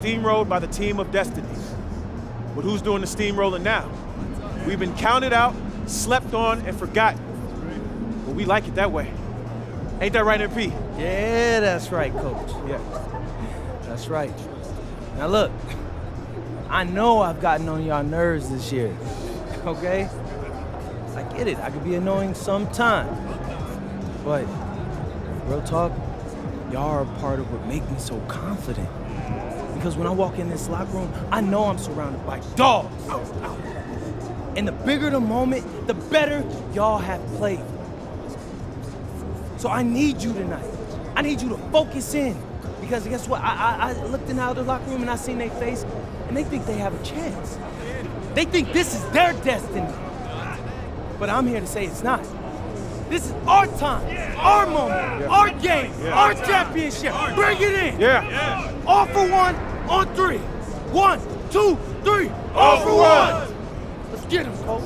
Steamrolled by the team of destiny. But who's doing the steamrolling now? We've been counted out, slept on, and forgotten. But we like it that way. Ain't that right, MP? Yeah, that's right, Coach. Yeah. That's right. Now look, I know I've gotten on y'all nerves this year, okay? I get it, I could be annoying sometimes. But, real talk, y'all are a part of what make me so confident. Because when I walk in this locker room, I know I'm surrounded by dogs. And the bigger the moment, the better y'all have played. So I need you tonight. I need you to focus in. Because guess what? I looked in the other locker room and I seen their face, and they think they have a chance. They think this is their destiny. But I'm here to say it's not. This is our time, our moment, our game, our championship. Bring it in. Yeah. All for one, on three. 1, 2, 3. All for one. Let's get him, Coach.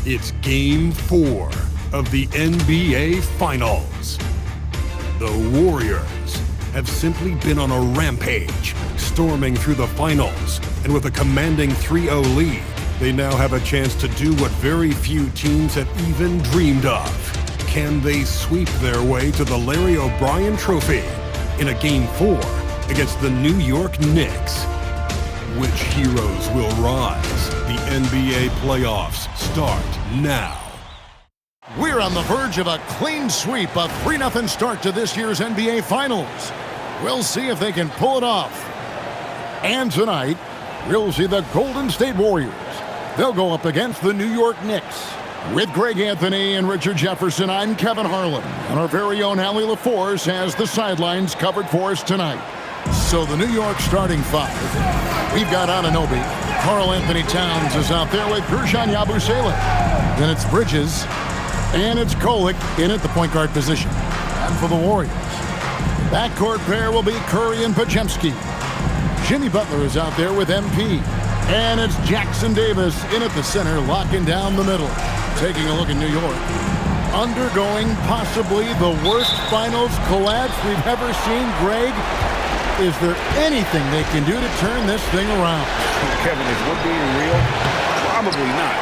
It's Game 4 of the NBA Finals. The Warriors have simply been on a rampage, storming through the finals, and with a commanding 3-0 lead, they now have a chance to do what very few teams have even dreamed of. Can they sweep their way to the Larry O'Brien Trophy in a Game 4 against the New York Knicks? Which heroes will rise? The NBA playoffs start now. We're on the verge of a clean sweep, a 3-0 start to this year's NBA Finals. We'll see if they can pull it off. And tonight, we'll see the Golden State Warriors. They'll go up against the New York Knicks. With Greg Anthony and Richard Jefferson, I'm Kevin Harlan. And our very own Allie LaForce has the sidelines covered for us tonight. So the New York starting five. We've got Anunoby. Karl Anthony Towns is out there with Guerschon Yabusele. Then it's Bridges. And it's Kolek in at the point guard position. And for the Warriors, the backcourt pair will be Curry and Podziemski. Jimmy Butler is out there with MP. And it's Jackson Davis in at the center, locking down the middle. Taking a look at New York. Undergoing possibly the worst finals collapse we've ever seen, Greg. Is there anything they can do to turn this thing around? Kevin, if we're being real, probably not.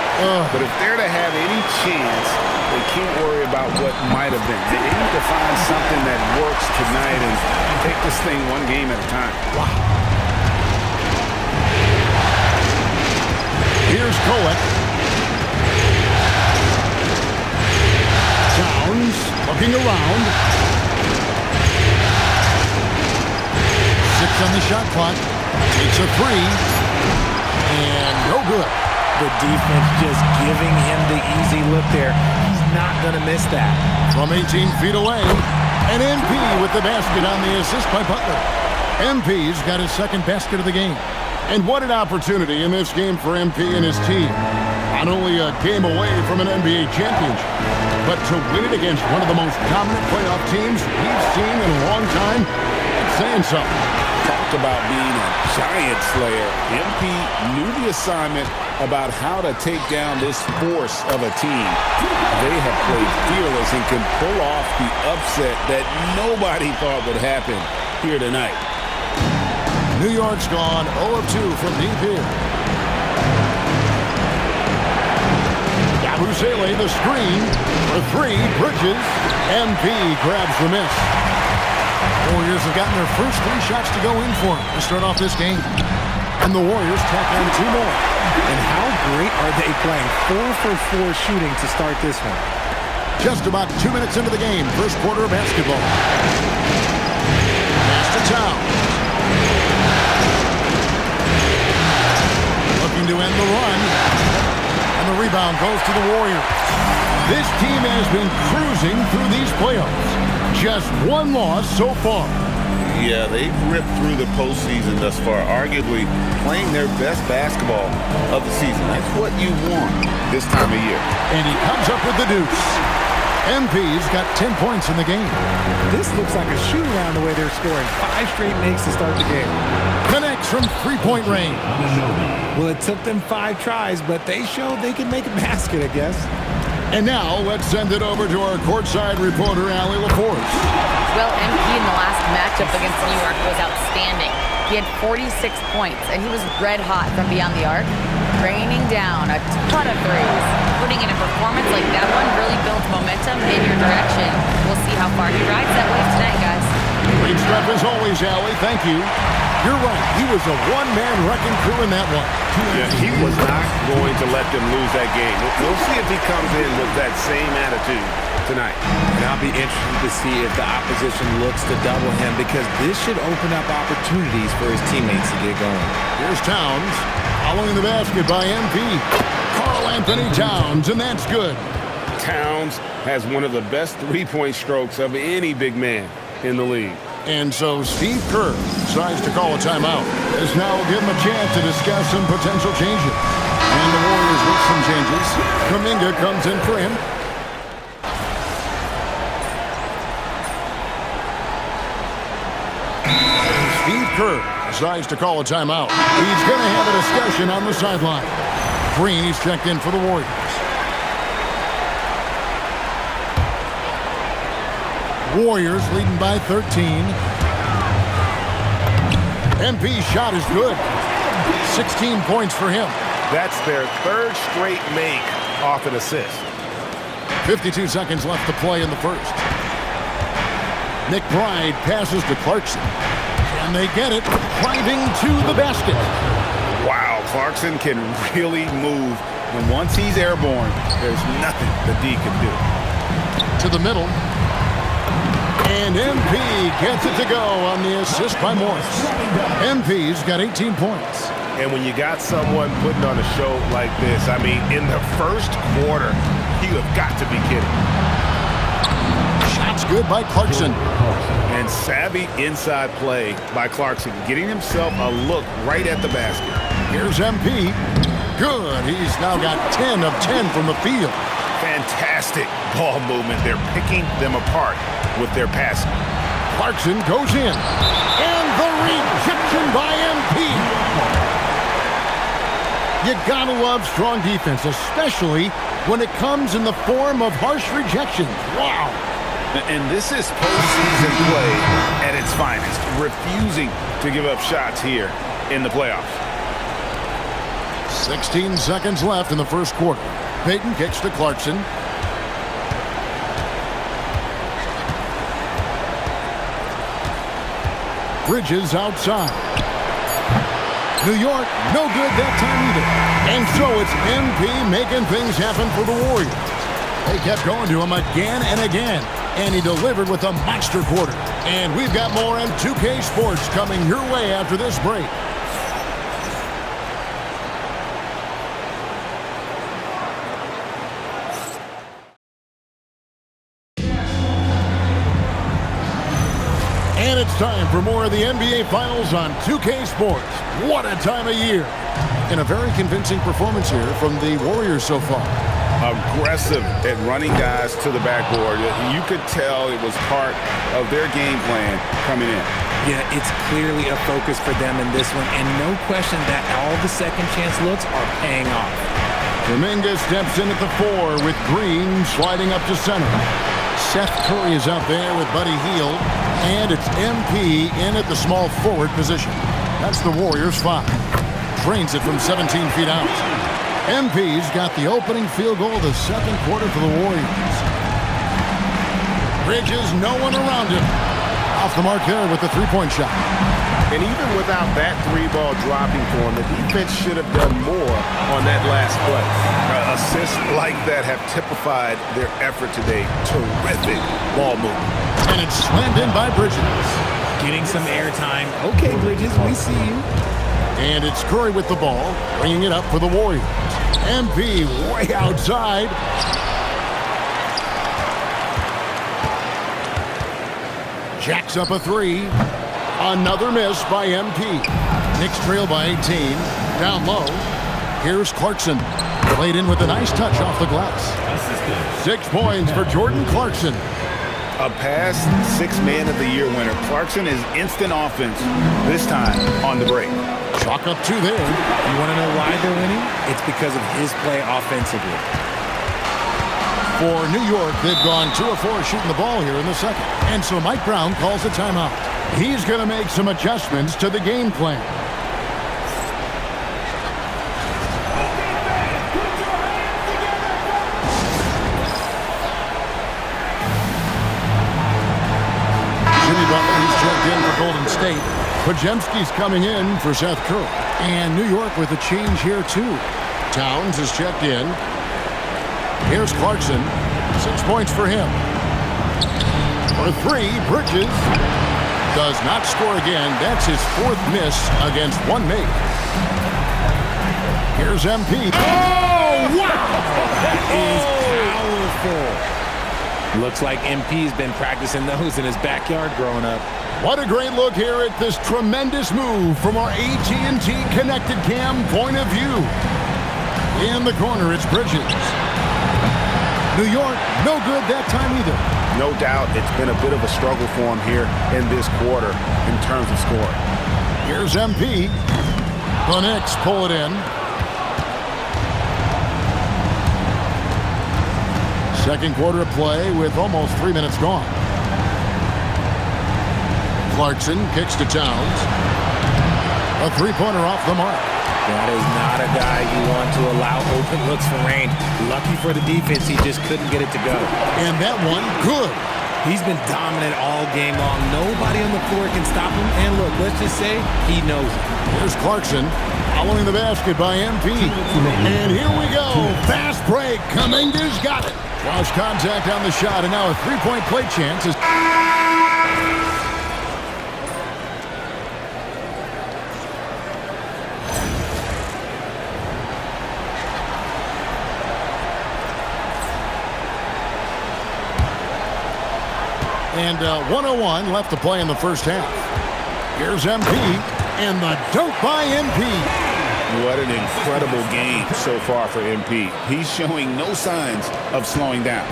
But if they're to have any chance, they can't worry about what might have been. They need to find something that works tonight and take this thing one game at a time. Wow. Here's Kolek. Towns looking around. 6 on the shot clock. Takes a 3. And no good. The defense just giving him the easy look there. He's not going to miss that. From 18 feet away. And MP with the basket on the assist by Butler. MP's got his second basket of the game. And what an opportunity in this game for MP and his team. Not only a game away from an NBA championship, but to win it against one of the most dominant playoff teams we've seen in a long time, it's saying something. Talked about being a giant slayer. MP knew the assignment about how to take down this force of a team. They have played fearless and can pull off the upset that nobody thought would happen here tonight. New York's gone 0 of 2 from deep here. Yabusele the screen for 3. Bridges. MP grabs the miss. Warriors have gotten their first 3 shots to go in for them to start off this game. And the Warriors tack on 2 more. And how great are they playing? 4 for 4 shooting to start this one. Just about 2 minutes into the game, first quarter of basketball. Pass to Towns. Looking to end the run. And the rebound goes to the Warriors. This team has been cruising through these playoffs. Just 1 loss so far. Yeah, they've ripped through the postseason thus far, arguably playing their best basketball of the season. That's what you want this time of year. And he comes up with the deuce. MP's got 10 points in the game. This looks like a shoot-around the way they're scoring. 5 straight makes to start the game. Connects from three-point range. Well, it took them 5 tries, but they showed they can make a basket, I guess. And now let's send it over to our courtside reporter, Allie LaForce. Well, MP in the last matchup against New York was outstanding. He had 46 points, and he was red hot from beyond the arc, raining down a ton of threes. Putting in a performance like that one really builds momentum in your direction. We'll see how far he rides that wave tonight, guys. Great stuff as always, Allie. Thank you. You're right. He was a one-man wrecking crew in that one. Yeah, he was not going to let them lose that game. We'll see if he comes in with that same attitude tonight. And I'll be interested to see if the opposition looks to double him, because this should open up opportunities for his teammates to get going. Here's Towns following the basket by MP. Karl Anthony Towns, and that's good. Towns has one of the best three-point strokes of any big man in the league. And so Steve Kerr decides to call a timeout. This now will give him a chance to discuss some potential changes. And the Warriors with some changes. Kuminga comes in for him. Steve Kerr decides to call a timeout. He's going to have a discussion on the sideline. Green, he's checked in for the Warriors. Warriors leading by 13. MP's shot is good. 16 points for him. That's their 3rd straight make off an assist. 52 seconds left to play in the first. McBride passes to Clarkson. And they get it, driving to the basket. Wow, Clarkson can really move. And once he's airborne, there's nothing the D can do. To the middle. And MP gets it to go on the assist by Morris. MP's got 18 points. And when you got someone putting on a show like this, I mean, in the first quarter, you have got to be kidding. Shots good by Clarkson. And savvy inside play by Clarkson, getting himself a look right at the basket. Here's MP. Good. He's now got 10 of 10 from the field. Fantastic ball movement. They're picking them apart with their passing. Clarkson goes in. And the rejection by MP. You gotta love strong defense, especially when it comes in the form of harsh rejections. Wow. And this is postseason play at its finest, refusing to give up shots here in the playoffs. 16 seconds left in the first quarter. Payton kicks to Clarkson. Bridges outside. New York, no good that time either. And so it's MP making things happen for the Warriors. They kept going to him again and again. And he delivered with a monster quarter. And we've got more on 2K Sports coming your way after this break. And it's time for more of the NBA Finals on 2K Sports. What a time of year. And a very convincing performance here from the Warriors so far. Aggressive at running guys to the backboard. You could tell it was part of their game plan coming in. Yeah, it's clearly a focus for them in this one, and no question that all the second chance looks are paying off. Kuminga steps in at the 4 with Green sliding up to center. Seth Curry is out there with Buddy Hield, and it's MP in at the small forward position. That's the Warriors' 5. Drains it from 17 feet out. MP's got the opening field goal of the second quarter for the Warriors. Bridges, no one around him. Off the mark there with the three-point shot. And even without that 3-ball dropping for him, the defense should have done more on that last play. Assists like that have typified their effort today. Terrific ball movement. And it's slammed in by Bridges. Getting some airtime. Okay, Bridges, we see you. And it's Curry with the ball, bringing it up for the Warriors. MP way outside. Jacks up a 3. Another miss by MP. Knicks trail by 18. Down low. Here's Clarkson. Played in with a nice touch off the glass. 6 points for Jordan Clarkson. A past 6 Man of the Year winner. Clarkson is instant offense, this time on the break. Chalk up 2 there. You want to know why they're winning? It's because of his play offensively. For New York, they've gone 2 of 4 shooting the ball here in the second. And so Mike Brown calls a timeout. He's going to make some adjustments to the game plan. Jimmy Butler's checked in for Golden State. Pajemski's coming in for Seth Curry. And New York with a change here, too. Towns is checked in. Here's Clarkson. 6 points for him. For 3, Bridges does not score again. That's his 4th miss against 1 make. Here's MP. Oh, wow! That is powerful. Looks like MP's been practicing those in his backyard growing up. What a great look here at this tremendous move from our AT&T Connected Cam point of view. In the corner, it's Bridges. New York, no good that time either. No doubt it's been a bit of a struggle for him here in this quarter in terms of scoring. Here's MP. The Knicks pull it in. Second quarter of play with almost 3 minutes gone. Clarkson kicks to Towns. A 3-pointer off the mark. That is not a guy you want to allow open looks for Rain. Lucky for the defense, he just couldn't get it to go. And that one, good. He's been dominant all game long. Nobody on the floor can stop him. And look, let's just say he knows it. Here's Clarkson following the basket by MP. And here we go. Fast break. Kuminga's got it. Lost contact on the shot, and now a 3-point play chance is... And 101 left to play in the first half. Here's MP, and the dunk by MP. What an incredible game so far for MP. He's showing no signs of slowing down.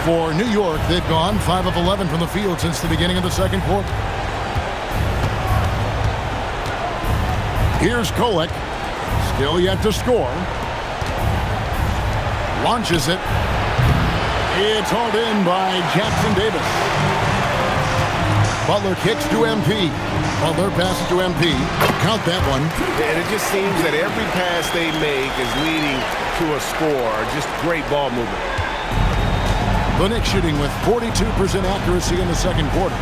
For New York, they've gone 5 of 11 from the field since the beginning of the second quarter. Here's Kolek, still yet to score. Launches it. It's hauled in by Jackson Davis. Butler kicks to MP. Butler passes to MP. Count that one. And it just seems that every pass they make is leading to a score. Just great ball movement. The Knicks shooting with 42% accuracy in the second quarter.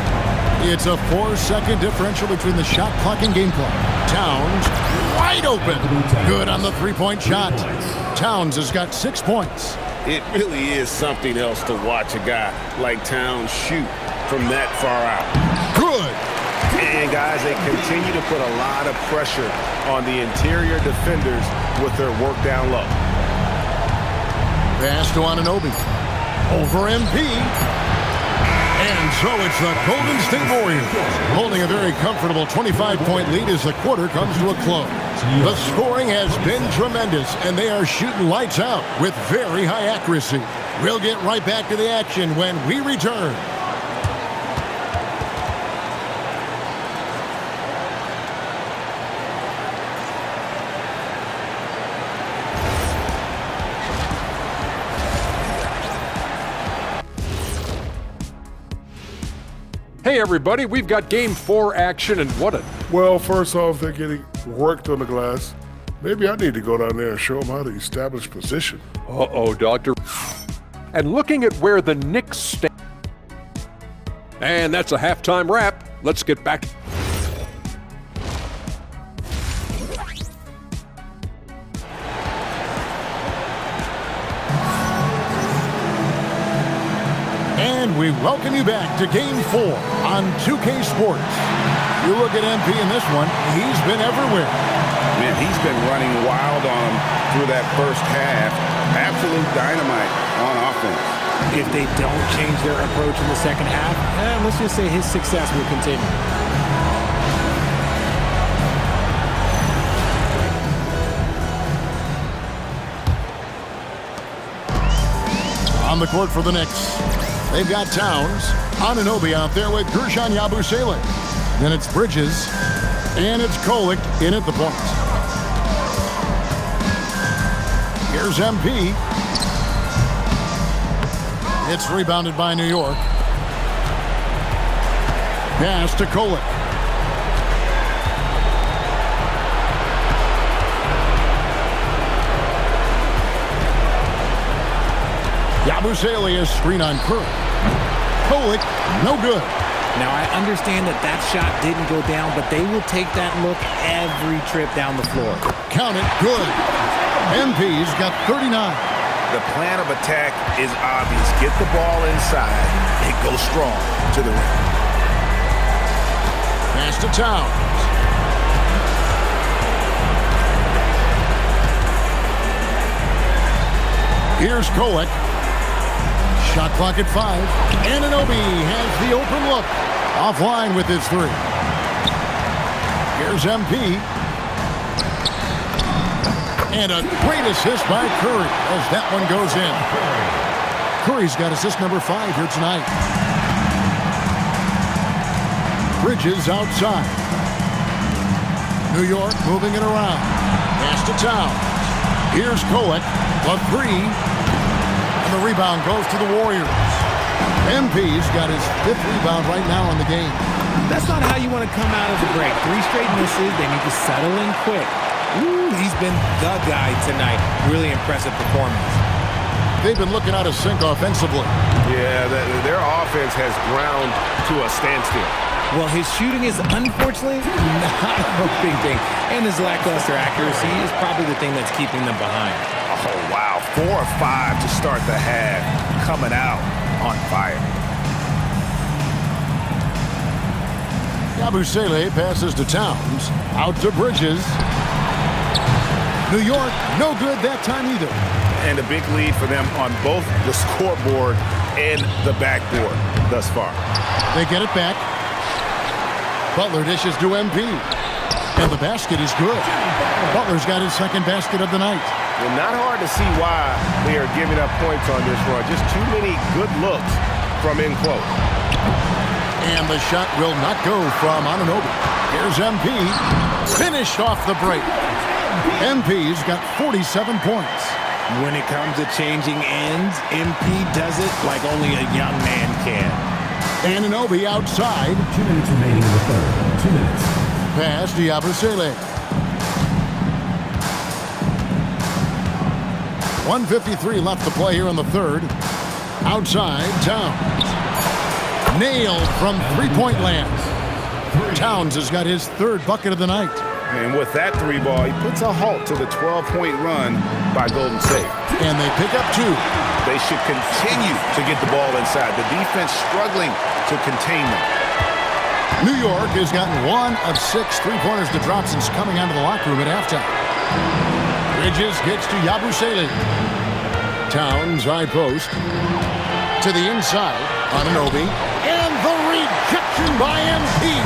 It's a 4-second differential between the shot clock and game clock. Towns wide open. Good on the 3-point shot. Towns has got 6 points. It really is something else to watch a guy like Towns shoot from that far out. Good. And guys, they continue to put a lot of pressure on the interior defenders with their work down low. Pass to Anunoby. Over MP. And so it's the Golden State Warriors holding a very comfortable 25-point lead as the quarter comes to a close. The scoring has been tremendous, and they are shooting lights out with very high accuracy. We'll get right back to the action when we return. Hey everybody, we've got Game 4 action, and what a... Well, first off, they're getting worked on the glass. Maybe I need to go down there and show them how to establish position. Uh-oh, Doctor. And looking at where the Knicks stand... And that's a halftime wrap. Let's get back... And we welcome you back to Game 4 on 2K Sports. You look at MP in this one, he's been everywhere. Man, he's been running wild on him through that first half. Absolute dynamite on offense. If they don't change their approach in the second half, let's just say his success will continue. On the court for the Knicks, they've got Towns, Anunoby out there with Guerschon Yabusele. Then it's Bridges, and it's Kolek in at the point. Here's MP. It's rebounded by New York. Pass to Kolek. Yabusele is screen on Curry. Kolek, no good. Now, I understand that shot didn't go down, but they will take that look every trip down the floor. Count it, good. MP's got 39. The plan of attack is obvious. Get the ball inside and go strong to the rim. Pass to Towns. Here's Kolek. Shot clock at 5. Anunoby has the open look. Offline with his 3. Here's MP. And a great assist by Curry as that one goes in. Curry's got assist number 5 here tonight. Bridges outside. New York moving it around. Pass to Towns. Here's Kolek. A 3. And the rebound goes to the Warriors. MP's got his 5th rebound right now in the game. That's not how you want to come out of the break. 3 straight misses. They need to settle in quick. Ooh, he's been the guy tonight. Really impressive performance. They've been looking out of sync offensively. Yeah, their offense has ground to a standstill. Well, his shooting is unfortunately not a big thing. And his lackluster accuracy is probably the thing that's keeping them behind. Oh, wow. 4 or 5 to start the half. Coming out on fire. Yabusele passes to Towns. Out to Bridges. New York, no good that time either. And a big lead for them on both the scoreboard and the backboard thus far. They get it back. Butler dishes to MP. And the basket is good. Butler's got his 2nd basket of the night. Well, not hard to see why they are giving up points on this run. Just too many good looks from in close. And the shot will not go from Anunoby. Here's MP. Finished off the break. MP's got 47 points. When it comes to changing ends, MP does it like only a young man can. Anunoby outside. 2 minutes remaining in the third. 2 minutes. Pass to Yabusele. 1:53 left to play here in the third. Outside, Towns. Nailed from three-point land. Towns has got his 3rd bucket of the night. And with that 3 ball, he puts a halt to the 12-point run by Golden State. And they pick up 2. They should continue to get the ball inside. The defense struggling to contain them. New York has gotten 1 of 6 3-pointers to drop since coming out of the locker room at halftime. Bridges gets to Yabusele. Towns, high post. To the inside, Anunoby. And the rejection by MP.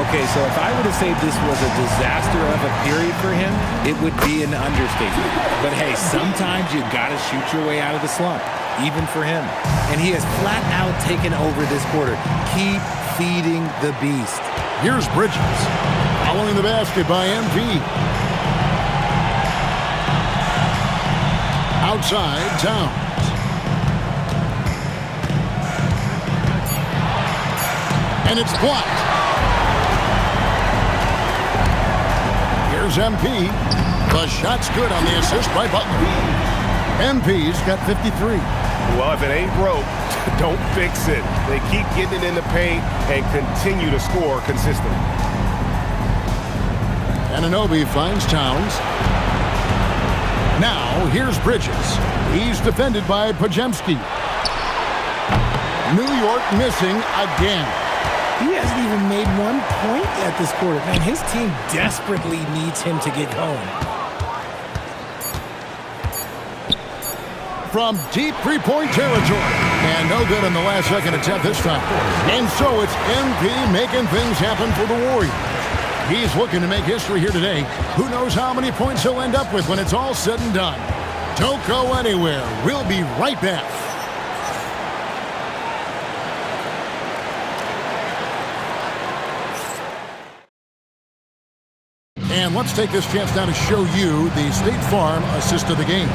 Okay, so if I were to say this was a disaster of a period for him, it would be an understatement. But hey, sometimes you gotta shoot your way out of the slump, even for him. And he has flat out taken over this quarter. Keep feeding the beast. Here's Bridges. Following the basket by MP. Outside, Towns. And it's blocked. Here's MP. The shot's good on the assist by Butler. MP's got 53. Well, if it ain't broke, don't fix it. They keep getting it in the paint and continue to score consistently. Anunoby finds Towns. Now, here's Bridges. He's defended by Podziemski. New York missing again. He hasn't even made 1 point at this quarter. Man, his team desperately needs him to get going. from deep three-point territory. And no good in the last second attempt this time. And so it's MP making things happen for the Warriors. He's looking to make history here today. Who knows how many points he'll end up with when it's all said and done. Don't go anywhere. We'll be right back. And let's take this chance now to show you the State Farm assist of the game.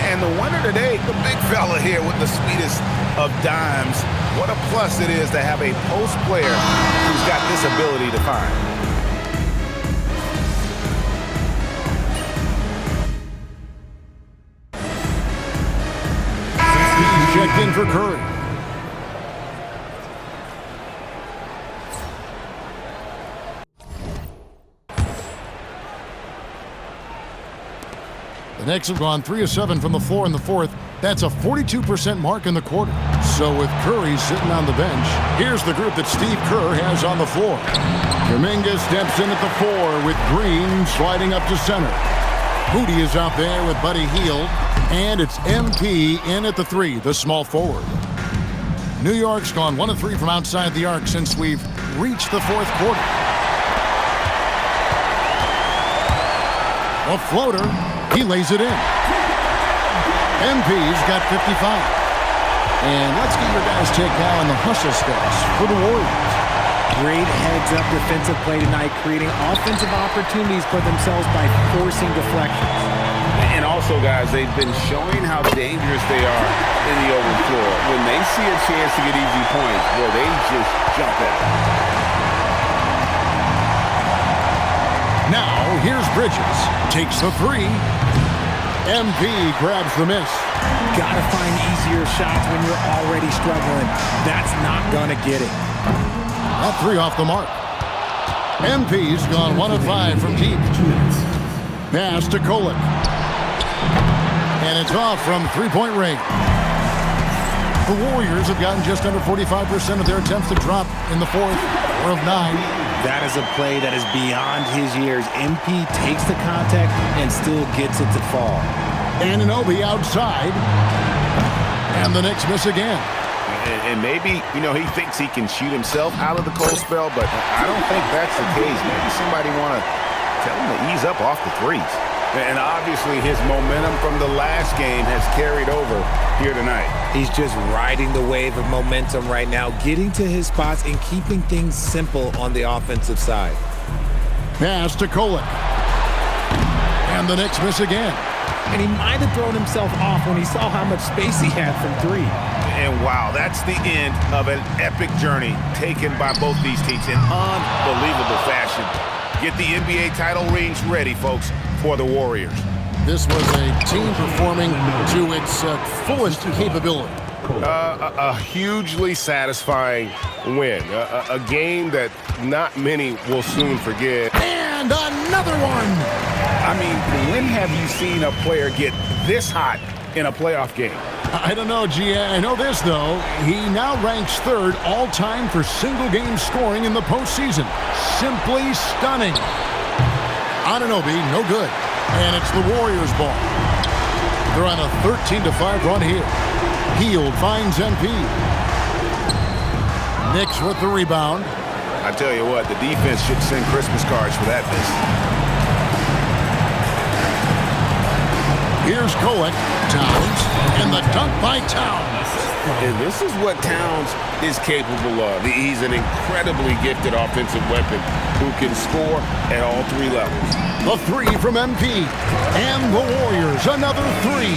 And the winner today, the big fella here with the sweetest of dimes. What a plus it is to have a post player who's got this ability to find. Checked in for Curry. The Knicks have gone 3 of 7 from the floor in the fourth. That's a 42% mark in the quarter. So with Curry sitting on the bench, here's the group that Steve Kerr has on the floor. Dominguez steps in at the 4 with Green sliding up to center. Moody is out there with Buddy Hield. And it's MP in at the 3, the small forward. New York's gone 1 of 3 from outside the arc since we've reached the fourth quarter. A floater. He lays it in. MP's got 55. And let's get your guys' take now on the hustle stats for the Warriors. Great heads-up defensive play tonight, creating offensive opportunities for themselves by forcing deflections. And also, guys, they've been showing how dangerous they are in the open floor. When they see a chance to get easy points, boy, they just jump at it. Now, here's Bridges. Takes the 3. MP grabs the miss. Gotta find easier shots when you're already struggling. That's not gonna get it. That 3 off the mark. MP's gone 1 of 5 from deep. Pass to Kolek. And it's off from three-point range. The Warriors have gotten just under 45% of their attempts to drop in the fourth, 4 of 9. That is a play that is beyond his years. MP takes the contact and still gets it to fall. Anunoby outside. And the Knicks miss again. And maybe, he thinks he can shoot himself out of the cold spell, but I don't think that's the case. Maybe somebody want to tell him to ease up off the threes. And obviously his momentum from the last game has carried over here tonight. He's just riding the wave of momentum right now, getting to his spots and keeping things simple on the offensive side. Pass to Kolek. And the Knicks miss again. And he might have thrown himself off when he saw how much space he had from 3. And wow, that's the end of an epic journey taken by both these teams in unbelievable fashion. Get the NBA title rings ready, folks, for the Warriors. This was a team performing to its fullest capability. A hugely satisfying win. A game that not many will soon forget. And another one! I mean, when have you seen a player get this hot in a playoff game? I don't know, G. I know this, though. He now ranks 3rd all-time for single-game scoring in the postseason. Simply stunning. Anunoby, no good. And it's the Warriors' ball. They're on a 13-5 run here. Hield finds MP. Knicks with the rebound. I tell you what, the defense should send Christmas cards for that miss. Here's Kolek, Towns, and the dunk by Towns. And this is what Towns is capable of. He's an incredibly gifted offensive weapon who can score at all 3 levels. The 3 from MP. And the Warriors, another 3.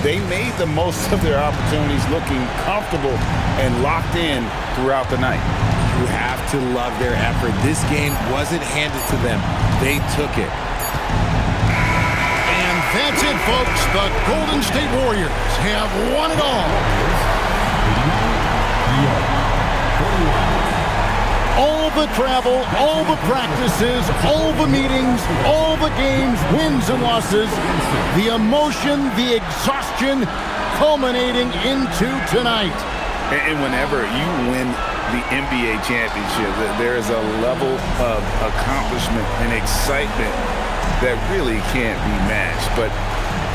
They made the most of their opportunities, looking comfortable and locked in throughout the night. You have to love their effort. This game wasn't handed to them. They took it. That's it, folks. The Golden State Warriors have won it all. All the travel, all the practices, all the meetings, all the games, wins and losses, the emotion, the exhaustion culminating into tonight. And whenever you win the NBA championship, there is a level of accomplishment and excitement that really can't be matched. But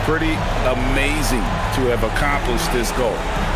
pretty amazing to have accomplished this goal.